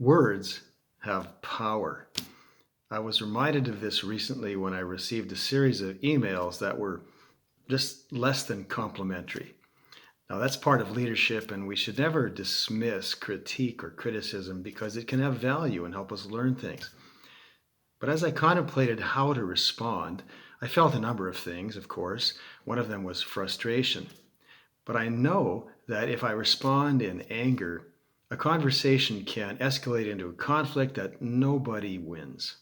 Words have power. I was reminded of this recently when I received a series of emails that were just less than complimentary. Now, that's part of leadership, and we should never dismiss critique or criticism because it can have value and help us learn things. But as I contemplated how to respond, I felt a number of things, of course. One of them was frustration. But I know that if I respond in anger, a conversation can escalate into a conflict that nobody wins.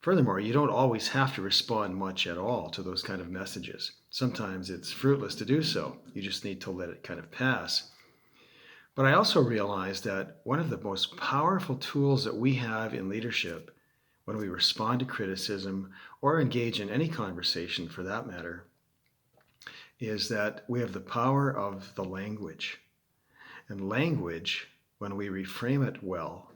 Furthermore, you don't always have to respond much at all to those kind of messages. Sometimes it's fruitless to do so. You just need to let it kind of pass. But I also realized that one of the most powerful tools that we have in leadership when we respond to criticism or engage in any conversation for that matter is that we have the power of the language. And language, when we reframe it well,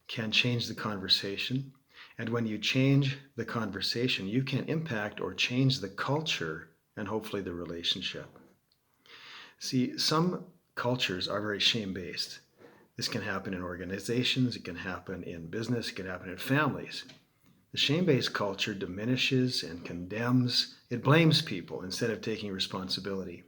can change the conversation. And when you change the conversation, you can impact or change the culture and hopefully the relationship. See, some cultures are very shame-based. This can happen in organizations, it can happen in business, it can happen in families. The shame-based culture diminishes and condemns. It blames people instead of taking responsibility.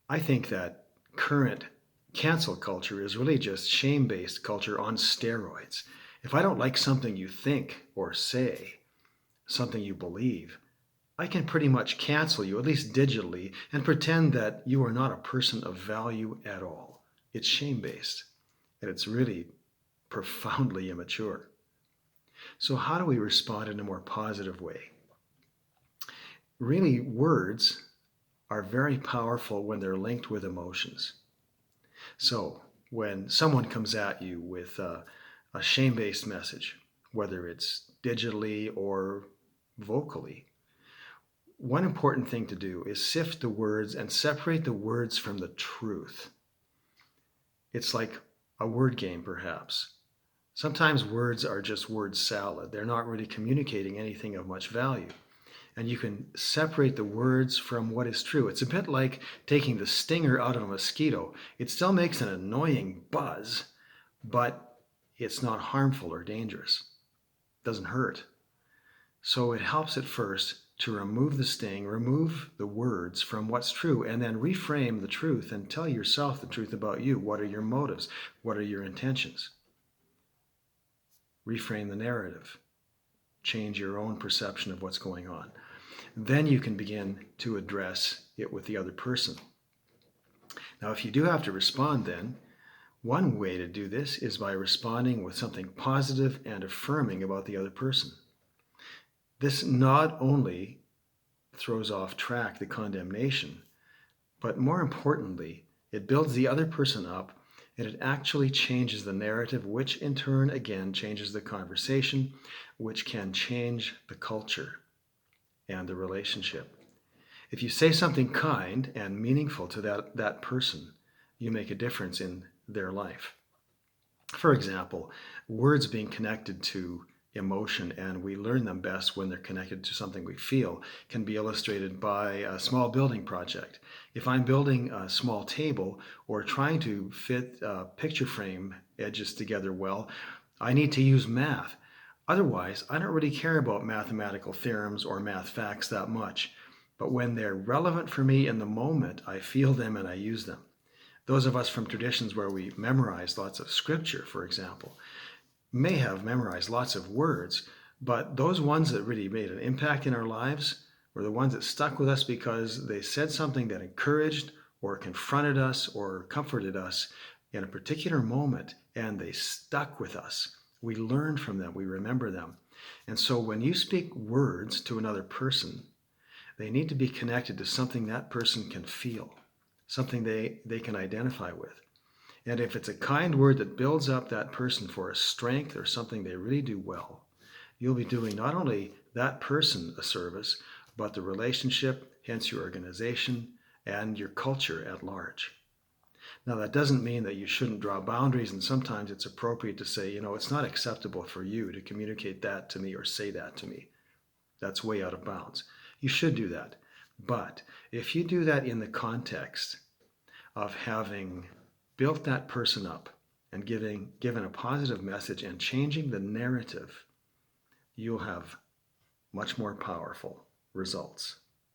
I think that current cancel culture is really just shame-based culture on steroids. If I don't like something you think or say, something you believe, I can pretty much cancel you, at least digitally, and pretend that you are not a person of value at all. It's shame-based, and it's really profoundly immature. So how do we respond in a more positive way? Really, words are very powerful when they're linked with emotions. So when someone comes at you with a shame-based message, whether it's digitally or vocally, one important thing to do is sift the words and separate the words from the truth. It's like a word game, perhaps. Sometimes words are just word salad. They're not really communicating anything of much value. And you can separate the words from what is true. It's a bit like taking the stinger out of a mosquito. It still makes an annoying buzz, but it's not harmful or dangerous. It doesn't hurt. So it helps at first to remove the sting, remove the words from what's true, and then reframe the truth and tell yourself the truth about you. What are your motives? What are your intentions? Reframe the narrative. Change your own perception of what's going on. Then you can begin to address it with the other person. Now, if you do have to respond then, one way to do this is by responding with something positive and affirming about the other person. This not only throws off track the condemnation, but more importantly, it builds the other person up and it actually changes the narrative, which in turn again changes the conversation, which can change the culture and the relationship. If you say something kind and meaningful to that person, you make a difference in their life. For example, words being connected to emotion, and we learn them best when they're connected to something we feel, can be illustrated by a small building project. If I'm building a small table or trying to fit picture frame edges together well, I need to use math. Otherwise, I don't really care about mathematical theorems or math facts that much. But when they're relevant for me in the moment, I feel them and I use them. Those of us from traditions where we memorize lots of scripture, for example, may have memorized lots of words, but those ones that really made an impact in our lives were the ones that stuck with us because they said something that encouraged or confronted us or comforted us in a particular moment, and they stuck with us. We learn from them, we remember them. And so when you speak words to another person, they need to be connected to something that person can feel, something they can identify with. And if it's a kind word that builds up that person for a strength or something they really do well, you'll be doing not only that person a service, but the relationship, hence your organization, and your culture at large. Now, that doesn't mean that you shouldn't draw boundaries, and sometimes it's appropriate to say, it's not acceptable for you to communicate that to me or say that to me. That's way out of bounds. You should do that. But if you do that in the context of having built that person up and given a positive message and changing the narrative, you'll have much more powerful results.